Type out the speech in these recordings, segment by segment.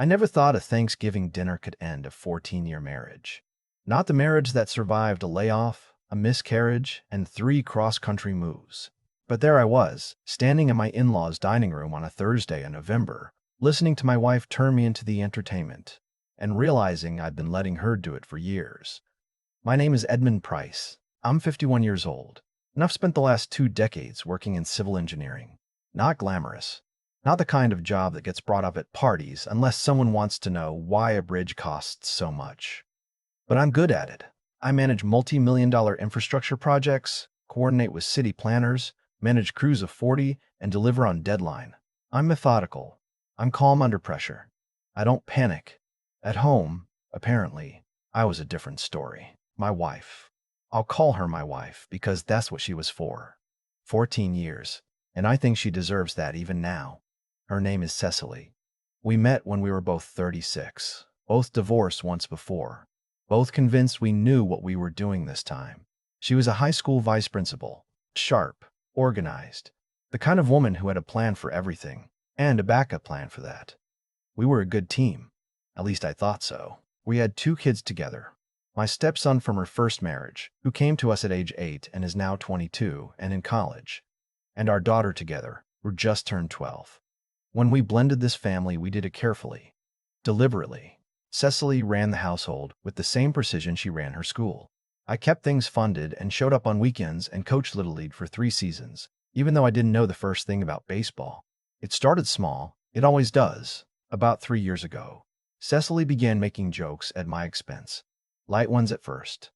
I never thought a Thanksgiving dinner could end a 14-year marriage. Not the marriage that survived a layoff, a miscarriage, and 3 cross-country moves. But there I was, standing in my in-laws' dining room on a Thursday in November, listening to my wife turn me into the entertainment, and realizing I'd been letting her do it for years. My name is Edmund Price. I'm 51 years old, and I've spent the last 2 decades working in civil engineering. Not glamorous. Not the kind of job that gets brought up at parties unless someone wants to know why a bridge costs so much. But I'm good at it. I manage multi-million-dollar infrastructure projects, coordinate with city planners, manage crews of 40, and deliver on deadline. I'm methodical. I'm calm under pressure. I don't panic. At home, apparently, I was a different story. My wife. I'll call her my wife because that's what she was for. 14 years, and I think she deserves that even now. Her name is Cecily. We met when we were both 36, both divorced once before, both convinced we knew what we were doing this time. She was a high school vice principal, sharp, organized, the kind of woman who had a plan for everything, and a backup plan for that. We were a good team. At least I thought so. We had 2 kids together. My stepson from her first marriage, who came to us at age 8 and is now 22 and in college, and our daughter together, who just turned 12. When we blended this family, we did it carefully, deliberately. Cecily ran the household with the same precision she ran her school. I kept things funded and showed up on weekends and coached Little League for 3 seasons, even though I didn't know the first thing about baseball. It started small. It always does. About 3 years ago, Cecily began making jokes at my expense. Light ones at first.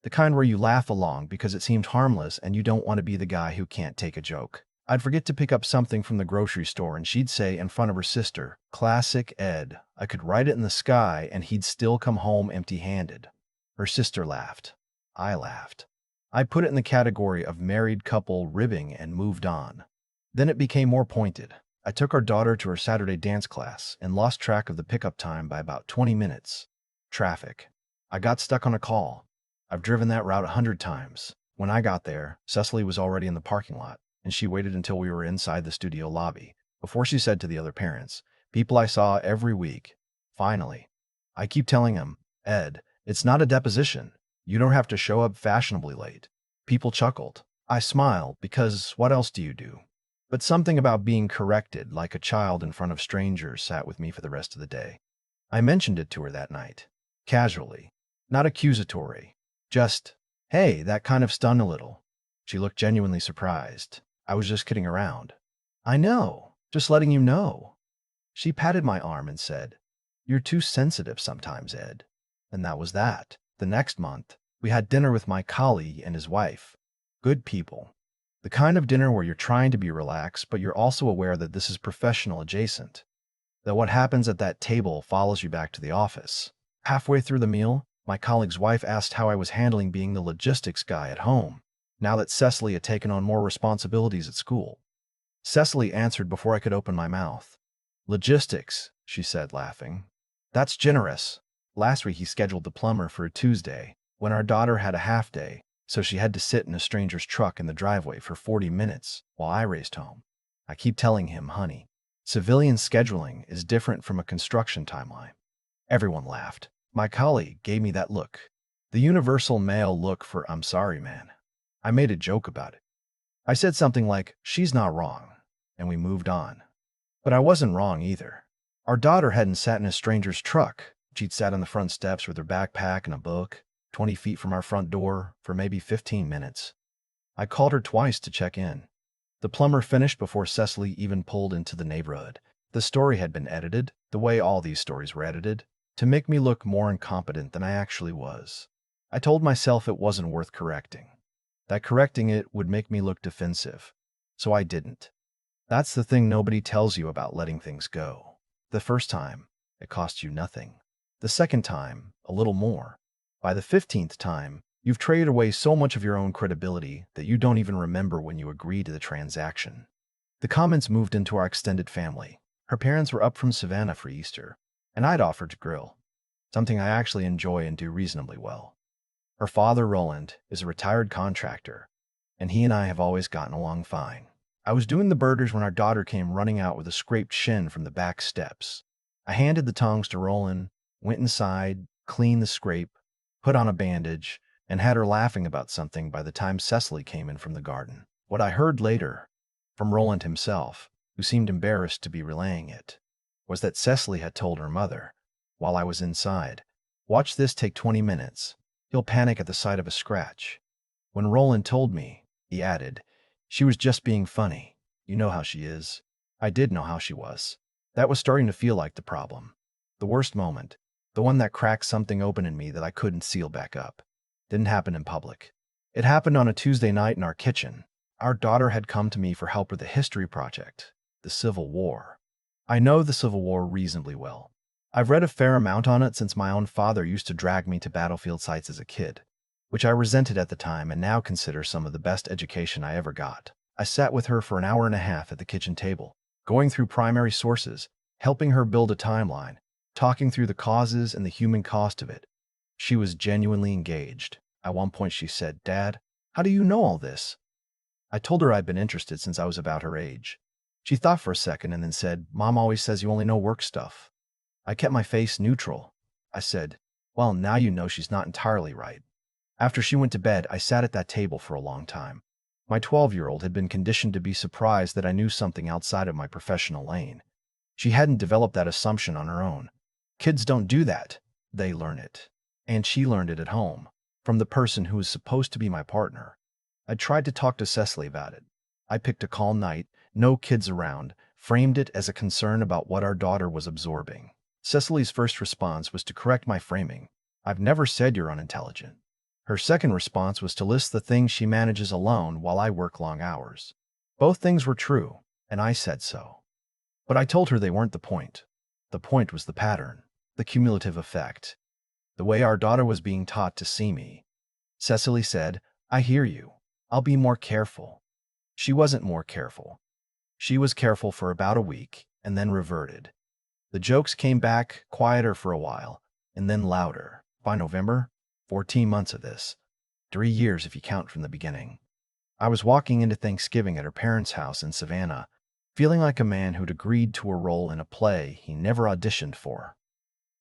The kind where you laugh along because it seemed harmless and you don't want to be the guy who can't take a joke. I'd forget to pick up something from the grocery store and she'd say in front of her sister, "Classic Ed, I could write it in the sky and he'd still come home empty-handed." Her sister laughed. I laughed. I put it in the category of married couple ribbing and moved on. Then it became more pointed. I took our daughter to her Saturday dance class and lost track of the pickup time by about 20 minutes. Traffic. I got stuck on a call. I've driven that route 100 times. When I got there, Cecily was already in the parking lot, and she waited until we were inside the studio lobby before she said to the other parents, people I saw every week, "Finally." I keep telling them, "Ed, it's not a deposition. You don't have to show up fashionably late." People chuckled. I smiled because what else do you do? But something about being corrected like a child in front of strangers sat with me for the rest of the day. I mentioned it to her that night, casually, not accusatory, just, "Hey, that kind of stung a little." She looked genuinely surprised. I was just kidding around. "I know, just letting you know." She patted my arm and said, "You're too sensitive sometimes, Ed." And that was that. The next month, we had dinner with my colleague and his wife. Good people. The kind of dinner where you're trying to be relaxed, but you're also aware that this is professional adjacent. That what happens at that table follows you back to the office. Halfway through the meal, my colleague's wife asked how I was handling being the logistics guy at home, now that Cecily had taken on more responsibilities at school. Cecily answered before I could open my mouth. "Logistics," she said, laughing. "That's generous." Last week he scheduled the plumber for a Tuesday, when our daughter had a half day, so she had to sit in a stranger's truck in the driveway for 40 minutes while I raced home. I keep telling him, "Honey, civilian scheduling is different from a construction timeline." Everyone laughed. My colleague gave me that look. The universal male look for "I'm sorry, man." I made a joke about it. I said something like, "She's not wrong," and we moved on. But I wasn't wrong either. Our daughter hadn't sat in a stranger's truck. She'd sat on the front steps with her backpack and a book, 20 feet from our front door, for maybe 15 minutes. I called her twice to check in. The plumber finished before Cecily even pulled into the neighborhood. The story had been edited, the way all these stories were edited, to make me look more incompetent than I actually was. I told myself it wasn't worth correcting, that correcting it would make me look defensive, so I didn't. That's the thing nobody tells you about letting things go. The first time, it costs you nothing. The second time, a little more. By the 15th time, you've traded away so much of your own credibility that you don't even remember when you agreed to the transaction. The comments moved into our extended family. Her parents were up from Savannah for Easter, and I'd offered to grill, something I actually enjoy and do reasonably well. Her father, Roland, is a retired contractor, and he and I have always gotten along fine. I was doing the burgers when our daughter came running out with a scraped shin from the back steps. I handed the tongs to Roland, went inside, cleaned the scrape, put on a bandage, and had her laughing about something by the time Cecily came in from the garden. What I heard later, from Roland himself, who seemed embarrassed to be relaying it, was that Cecily had told her mother, while I was inside, "Watch this take 20 minutes. He'll panic at the sight of a scratch." When Roland told me, he added, "She was just being funny. You know how she is." I did know how she was. That was starting to feel like the problem. The worst moment, the one that cracked something open in me that I couldn't seal back up, didn't happen in public. It happened on a Tuesday night in our kitchen. Our daughter had come to me for help with a history project, the Civil War. I know the Civil War reasonably well. I've read a fair amount on it since my own father used to drag me to battlefield sites as a kid, which I resented at the time and now consider some of the best education I ever got. I sat with her for an hour and a half at the kitchen table, going through primary sources, helping her build a timeline, talking through the causes and the human cost of it. She was genuinely engaged. At one point she said, "Dad, how do you know all this?" I told her I'd been interested since I was about her age. She thought for a second and then said, "Mom always says you only know work stuff." I kept my face neutral. I said, "Well, now you know she's not entirely right." After she went to bed, I sat at that table for a long time. My 12-year-old had been conditioned to be surprised that I knew something outside of my professional lane. She hadn't developed that assumption on her own. Kids don't do that. They learn it. And she learned it at home, from the person who was supposed to be my partner. I tried to talk to Cecily about it. I picked a calm night, no kids around, framed it as a concern about what our daughter was absorbing. Cecily's first response was to correct my framing. "I've never said you're unintelligent." Her second response was to list the things she manages alone while I work long hours. Both things were true, and I said so. But I told her they weren't the point. The point was the pattern, the cumulative effect, the way our daughter was being taught to see me. Cecily said, "I hear you. I'll be more careful." She wasn't more careful. She was careful for about a week and then reverted. The jokes came back, quieter for a while, and then louder. By November, 14 months of this, 3 years if you count from the beginning, I was walking into Thanksgiving at her parents' house in Savannah, feeling like a man who'd agreed to a role in a play he never auditioned for.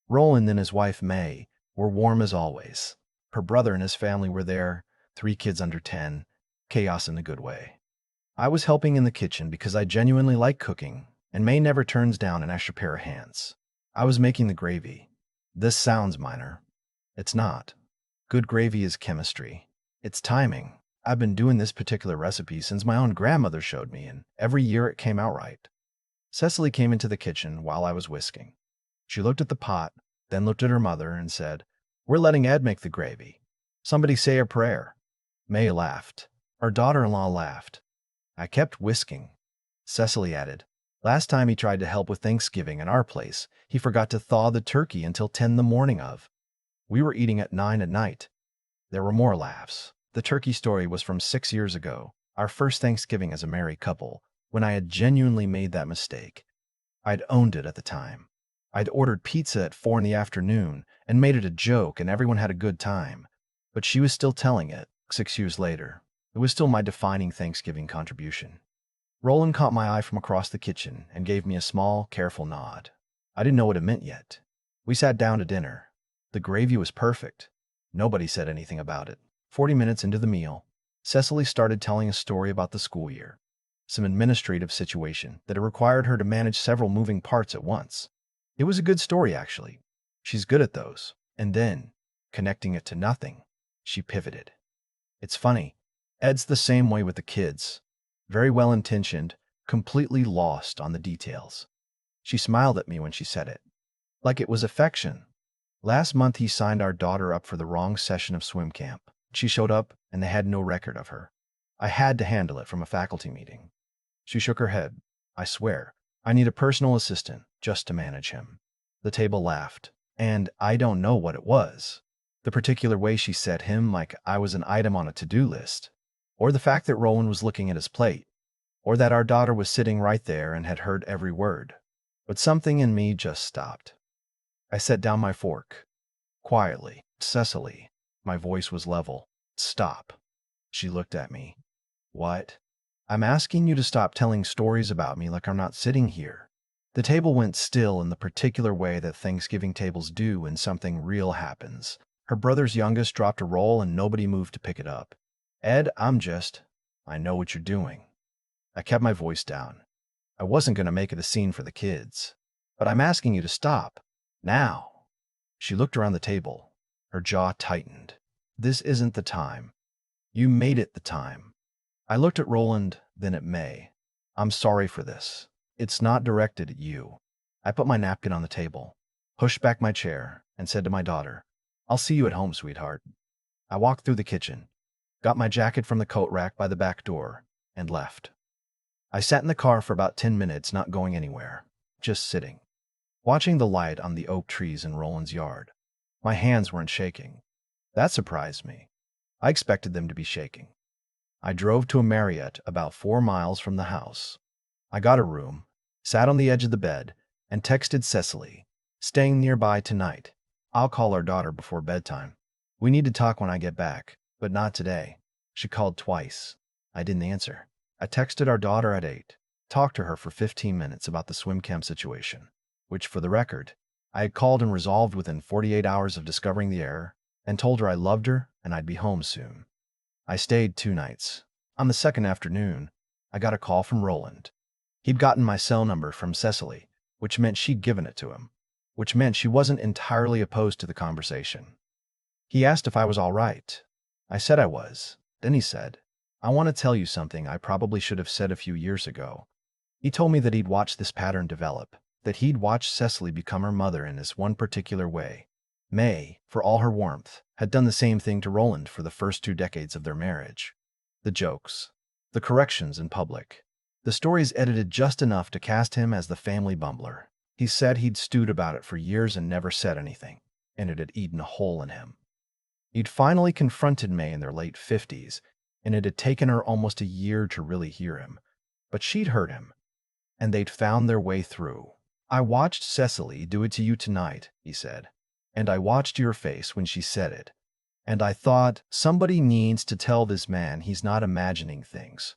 Roland and his wife, May, were warm as always. Her brother and his family were there, 3 kids under 10, chaos in a good way. I was helping in the kitchen because I genuinely like cooking, and May never turns down an extra pair of hands. I was making the gravy. This sounds minor. It's not. Good gravy is chemistry. It's timing. I've been doing this particular recipe since my own grandmother showed me, and every year it came out right. Cecily came into the kitchen while I was whisking. She looked at the pot, then looked at her mother and said, "We're letting Ed make the gravy. Somebody say a prayer." May laughed. Our daughter-in-law laughed. I kept whisking. Cecily added, "Last time he tried to help with Thanksgiving at our place, he forgot to thaw the turkey until 10 the morning of. We were eating at 9 at night." There were more laughs. The turkey story was from 6 years ago, our first Thanksgiving as a married couple, when I had genuinely made that mistake. I'd owned it at the time. I'd ordered pizza at 4 in the afternoon and made it a joke, and everyone had a good time. But she was still telling it, 6 years later. It was still my defining Thanksgiving contribution. Roland caught my eye from across the kitchen and gave me a small, careful nod. I didn't know what it meant yet. We sat down to dinner. The gravy was perfect. Nobody said anything about it. 40 minutes into the meal, Cecily started telling a story about the school year, some administrative situation that had required her to manage several moving parts at once. It was a good story, actually. She's good at those. And then, connecting it to nothing, she pivoted. "It's funny. Ed's the same way with the kids. Very well-intentioned, completely lost on the details." She smiled at me when she said it, like it was affection. "Last month he signed our daughter up for the wrong session of swim camp. She showed up, and they had no record of her. I had to handle it from a faculty meeting." She shook her head. "I swear, I need a personal assistant just to manage him." The table laughed, and I don't know what it was. The particular way she said him, like I was an item on a to-do list, or the fact that Roland was looking at his plate, or that our daughter was sitting right there and had heard every word. But something in me just stopped. I set down my fork. Quietly, "Cecily." My voice was level. "Stop." She looked at me. "What?" "I'm asking you to stop telling stories about me like I'm not sitting here. The table went still in the particular way that Thanksgiving tables do when something real happens. Her brother's youngest dropped a roll and nobody moved to pick it up. Ed, I know what you're doing. I kept my voice down. I wasn't going to make it a scene for the kids. But I'm asking you to stop. Now. She looked around the table. Her jaw tightened. This isn't the time. You made it the time. I looked at Roland, then at May. I'm sorry for this. It's not directed at you. I put my napkin on the table, pushed back my chair, and said to my daughter, I'll see you at home, sweetheart. I walked through the kitchen, got my jacket from the coat rack by the back door, and left. I sat in the car for about 10 minutes, not going anywhere, just sitting, watching the light on the oak trees in Roland's yard. My hands weren't shaking. That surprised me. I expected them to be shaking. I drove to a Marriott about 4 miles from the house. I got a room, sat on the edge of the bed, and texted Cecily, staying nearby tonight. I'll call our daughter before bedtime. We need to talk when I get back, but not today. She called twice. I didn't answer. I texted our daughter at 8, talked to her for 15 minutes about the swim camp situation, which, for the record, I had called and resolved within 48 hours of discovering the error, and told her I loved her and I'd be home soon. I stayed 2 nights. On the second afternoon, I got a call from Roland. He'd gotten my cell number from Cecily, which meant she'd given it to him, which meant she wasn't entirely opposed to the conversation. He asked if I was all right. I said I was. Then he said, I want to tell you something I probably should have said a few years ago. He told me that he'd watched this pattern develop, that he'd watched Cecily become her mother in this one particular way. May, for all her warmth, had done the same thing to Roland for the first 2 decades of their marriage. The jokes, the corrections in public, the stories edited just enough to cast him as the family bumbler. He said he'd stewed about it for years and never said anything, and it had eaten a hole in him. He'd finally confronted May in their late 50s, and it had taken her almost a year to really hear him. But she'd heard him, and they'd found their way through. I watched Cecily do it to you tonight, he said, and I watched your face when she said it. And I thought, somebody needs to tell this man he's not imagining things.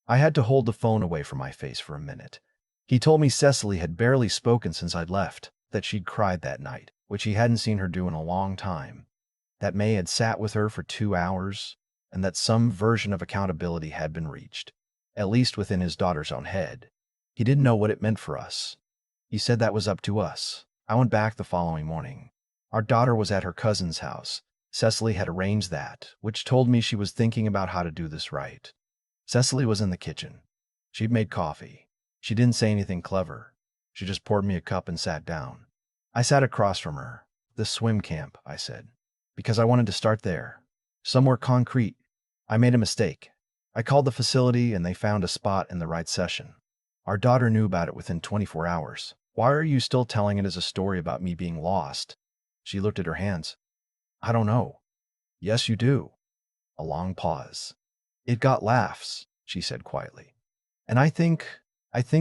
I had to hold the phone away from my face for a minute. He told me Cecily had barely spoken since I'd left, that she'd cried that night, which he hadn't seen her do in a long time, that May had sat with her for 2 hours, and that some version of accountability had been reached, at least within his daughter's own head. He didn't know what it meant for us. He said that was up to us. I went back the following morning. Our daughter was at her cousin's house. Cecily had arranged that, which told me she was thinking about how to do this right. Cecily was in the kitchen. She'd made coffee. She didn't say anything clever. She just poured me a cup and sat down. I sat across from her. The swim camp, I said, because I wanted to start there, somewhere concrete. I made a mistake. I called the facility and they found a spot in the right session. Our daughter knew about it within 24 hours. Why are you still telling it as a story about me being lost? She looked at her hands. I don't know. Yes, you do. A long pause. It got laughs, she said quietly. And I think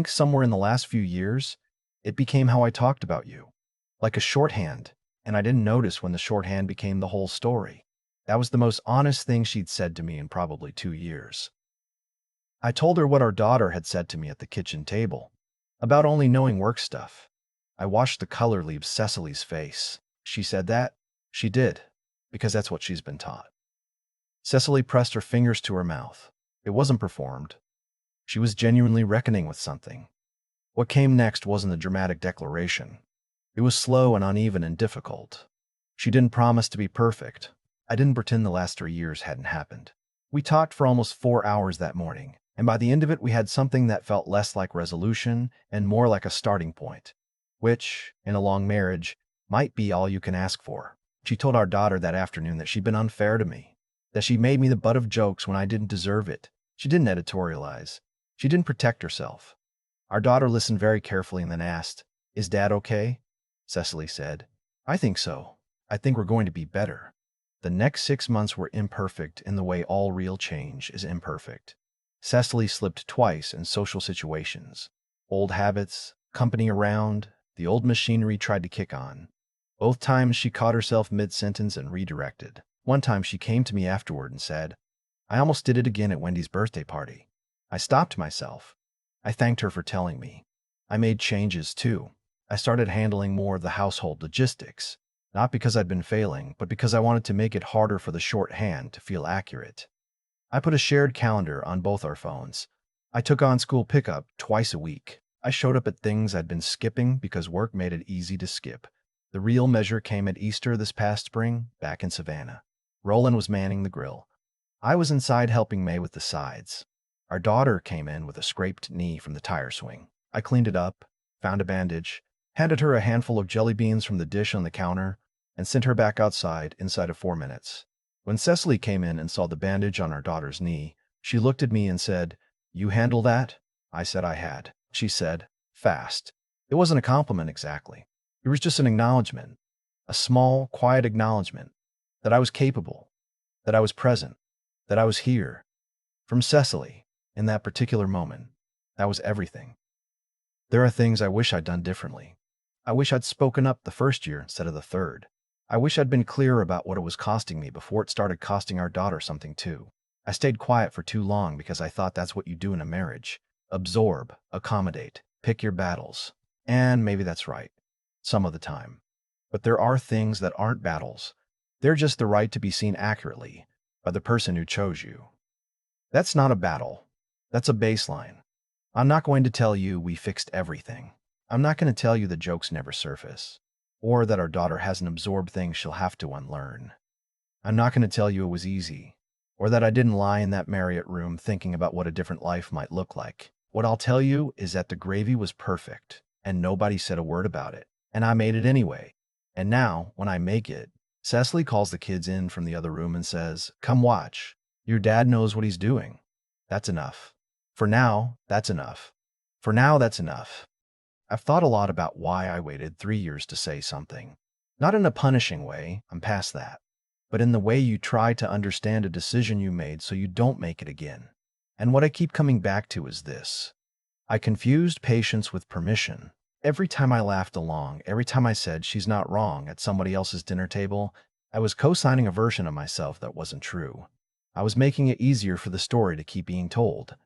somewhere in the last few years, it became how I talked about you. Like a shorthand, and I didn't notice when the shorthand became the whole story. That was the most honest thing she'd said to me in probably 2 years. I told her what our daughter had said to me at the kitchen table, about only knowing work stuff. I watched the color leave Cecily's face. She said that? She did, because that's what she's been taught. Cecily pressed her fingers to her mouth. It wasn't performed. She was genuinely reckoning with something. What came next wasn't a dramatic declaration. It was slow and uneven and difficult. She didn't promise to be perfect. I didn't pretend the last 3 years hadn't happened. We talked for almost 4 hours that morning, and by the end of it we had something that felt less like resolution and more like a starting point, which, in a long marriage, might be all you can ask for. She told our daughter that afternoon that she'd been unfair to me, that she made me the butt of jokes when I didn't deserve it. She didn't editorialize. She didn't protect herself. Our daughter listened very carefully and then asked, "Is Dad okay?" Cecily said, "I think so. I think we're going to be better." The next 6 months were imperfect in the way all real change is imperfect. Cecily slipped twice in social situations. Old habits, company around, the old machinery tried to kick on. Both times she caught herself mid-sentence and redirected. One time she came to me afterward and said, "I almost did it again at Wendy's birthday party." I stopped myself. I thanked her for telling me. I made changes too. I started handling more of the household logistics, not because I'd been failing, but because I wanted to make it harder for the shorthand to feel accurate. I put a shared calendar on both our phones. I took on school pickup twice a week. I showed up at things I'd been skipping because work made it easy to skip. The real measure came at Easter this past spring, back in Savannah. Roland was manning the grill. I was inside helping May with the sides. Our daughter came in with a scraped knee from the tire swing. I cleaned it up, found a bandage, handed her a handful of jelly beans from the dish on the counter, and sent her back outside inside of 4 minutes. When Cecily came in and saw the bandage on our daughter's knee, she looked at me and said, "You handle that?" I said I had. She said, fast. It wasn't a compliment exactly. It was just an acknowledgement, a small, quiet acknowledgement that I was capable, that I was present, that I was here. From Cecily, in that particular moment, that was everything. There are things I wish I'd done differently. I wish I'd spoken up the first year instead of the third. I wish I'd been clearer about what it was costing me before it started costing our daughter something too. I stayed quiet for too long because I thought that's what you do in a marriage. Absorb, accommodate, pick your battles. And maybe that's right, some of the time. But there are things that aren't battles. They're just the right to be seen accurately by the person who chose you. That's not a battle. That's a baseline. I'm not going to tell you we fixed everything. I'm not going to tell you the jokes never surface, or that our daughter hasn't absorbed things she'll have to unlearn. I'm not going to tell you it was easy, or that I didn't lie in that Marriott room thinking about what a different life might look like. What I'll tell you is that the gravy was perfect, and nobody said a word about it, and I made it anyway. And now, when I make it, Cecily calls the kids in from the other room and says, "Come watch. Your dad knows what he's doing." That's enough. For now, that's enough. For now, that's enough. I've thought a lot about why I waited 3 years to say something. Not in a punishing way, I'm past that, but in the way you try to understand a decision you made so you don't make it again. And what I keep coming back to is this. I confused patience with permission. Every time I laughed along, every time I said she's not wrong at somebody else's dinner table, I was co-signing a version of myself that wasn't true. I was making it easier for the story to keep being told.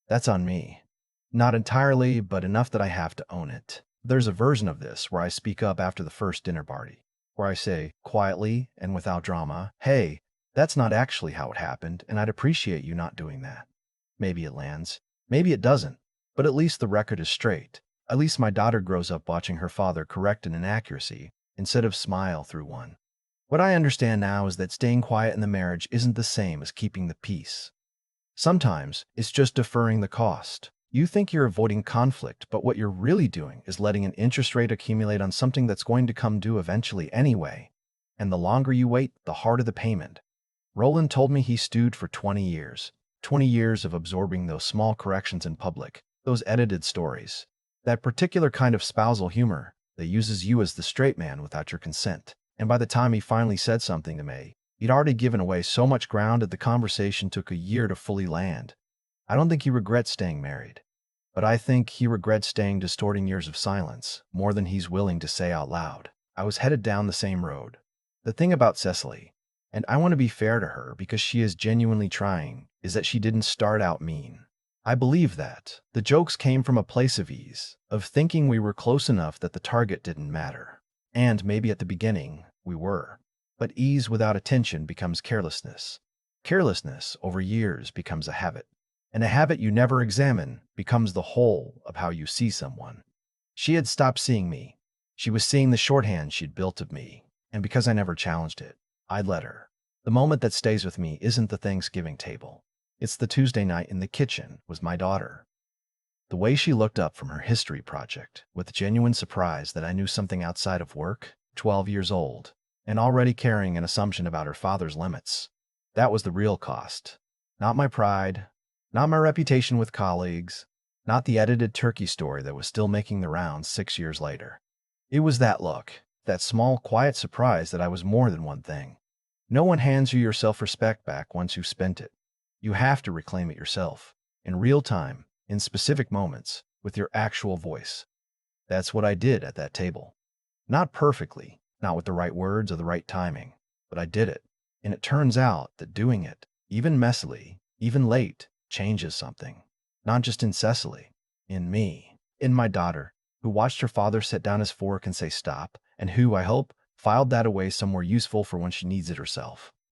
That's on me. Not entirely, but enough that I have to own it. There's a version of this where I speak up after the first dinner party, where I say, quietly and without drama, "Hey, that's not actually how it happened, and I'd appreciate you not doing that." Maybe it lands. Maybe it doesn't. But at least the record is straight. At least my daughter grows up watching her father correct an inaccuracy instead of smile through one. What I understand now is that staying quiet in the marriage isn't the same as keeping the peace. Sometimes it's just deferring the cost. You think you're avoiding conflict, but what you're really doing is letting an interest rate accumulate on something that's going to come due eventually anyway. And the longer you wait, the harder the payment. Roland told me he stewed for 20 years. 20 years of absorbing those small corrections in public, those edited stories. That particular kind of spousal humor that uses you as the straight man without your consent. And by the time he finally said something to me, he'd already given away so much ground that the conversation took a year to fully land. I don't think he regrets staying married, but I think he regrets staying distorting years of silence more than he's willing to say out loud. I was headed down the same road. The thing about Cecily, and I want to be fair to her because she is genuinely trying, is that she didn't start out mean. I believe that. The jokes came from a place of ease, of thinking we were close enough that the target didn't matter. And maybe at the beginning, we were. But ease without attention becomes carelessness. Carelessness over years becomes a habit. And a habit you never examine becomes the whole of how you see someone. She had stopped seeing me. She was seeing the shorthand she'd built of me. And because I never challenged it, I'd let her. The moment that stays with me isn't the Thanksgiving table. It's the Tuesday night in the kitchen with my daughter. The way she looked up from her history project with genuine surprise that I knew something outside of work, 12 years old, and already carrying an assumption about her father's limits. That was the real cost. Not my pride, not my reputation with colleagues, not the edited turkey story that was still making the rounds 6 years later. It was that look, that small, quiet surprise that I was more than one thing. No one hands you your self-respect back once you've spent it. You have to reclaim it yourself, in real time, in specific moments, with your actual voice. That's what I did at that table. Not perfectly, not with the right words or the right timing, but I did it. And it turns out that doing it, even messily, even late, changes something. Not just in Cecily, in me, in my daughter, who watched her father set down his fork and say stop, and who, I hope, filed that away somewhere useful for when she needs it herself.